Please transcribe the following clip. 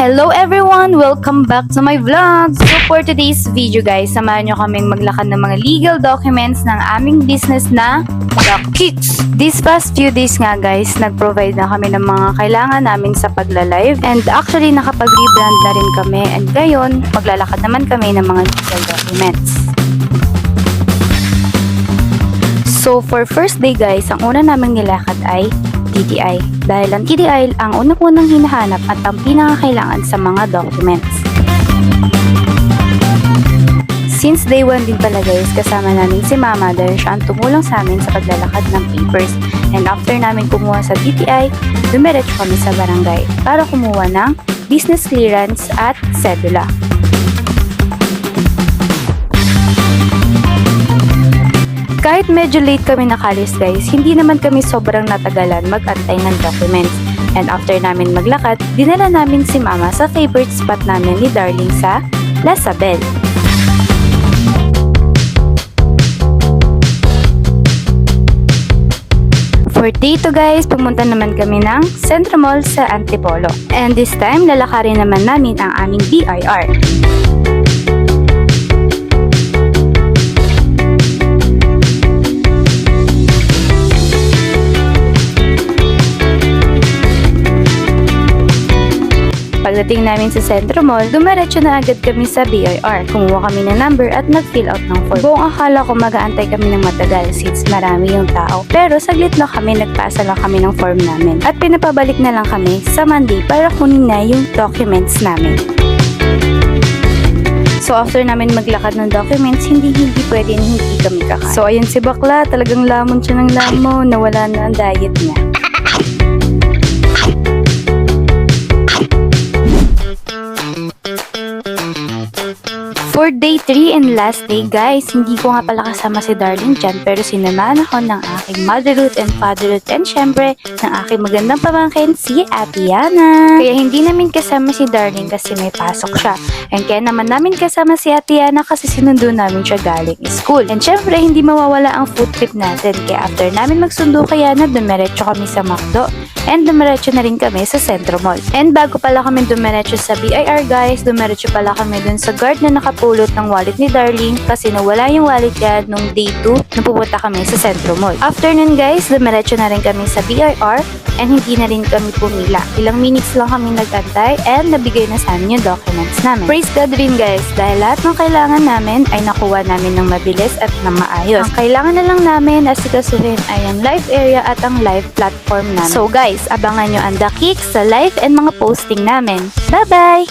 Hello everyone! Welcome back to my vlog! So for today's video guys, samahan nyo kaming maglakad ng mga legal documents ng aming business na DocKicks. These past few days nga guys, nag-provide na kami ng mga kailangan namin sa pagla-live and actually nakapag-rebrand na rin kami and ngayon, maglalakad naman kami ng mga legal documents. So for first day guys, ang una naming nilakad ay TDI. Dahil ang TDI ang unang-unang hinahanap at ang pinakakailangan sa mga documents. Since day 1 din pala guys, kasama namin si Mama dahil siya ang tumulong sa amin sa paglalakad ng papers. And after namin kumuha sa TDI, dumiretso kami sa barangay para kumuha ng business clearance at cedula. Kahit medyo late kami nakalis guys, hindi naman kami sobrang natagalan mag-antay ng documents. And after namin maglakad, dinala namin si Mama sa favorite spot namin ni Darling sa Lasabel. For day 2 guys, pumunta naman kami ng Centro Mall sa Antipolo. And this time, lalakarin naman namin ang aming BIR. Pagdating namin sa Centro Mall, dumiretso na agad kami sa BIR. Kumuha kami ng number at nag-fill out ng form. Buong akala ko mag-aantay kami ng matagal since marami yung tao. Pero saglit lang kami, nagpasa lang kami ng form namin. At pinapabalik na lang kami sa Monday para kunin na yung documents namin. So after namin maglakad ng documents, hindi pwedeng hindi kami kakain. So ayun si Bakla, talagang lamon siya ng lamon, nawala na ang diet niya. For day 3 and last day guys, hindi ko nga pala kasama si Darling dyan pero sinamahan ako ng aking motherhood and fatherhood and syempre ng aking magandang pamangkin si Ate Yana. Kaya hindi namin kasama si Darling kasi may pasok siya. And kaya naman namin kasama si Ate Yana kasi sinundo namin siya galing school. And syempre hindi mawawala ang food trip natin kaya after namin magsundo kay Yana, dumiretso kami sa McDo. And dumiretso na rin kami sa Centro Mall. And bago pala kami dumiretso sa BIR guys, dumiretso pala kami dun sa guard na nakapulot ng wallet ni Darling kasi nawala yung wallet niya nung day 2 na pupunta kami sa Centro Mall. After nun guys, dumiretso na rin kami sa BIR and hindi na rin kami pumila. Ilang minutes lang kami nagantay and nabigay na sa amin yung documents namin. Praise God rin guys dahil lahat ng kailangan namin ay nakuha namin ng mabilis at ng maayos. Ang kailangan na lang namin asikasuhin ay ang live area at ang live platform namin. So guys, abangan nyo ang DocKicks sa live and mga posting namin. Bye-bye!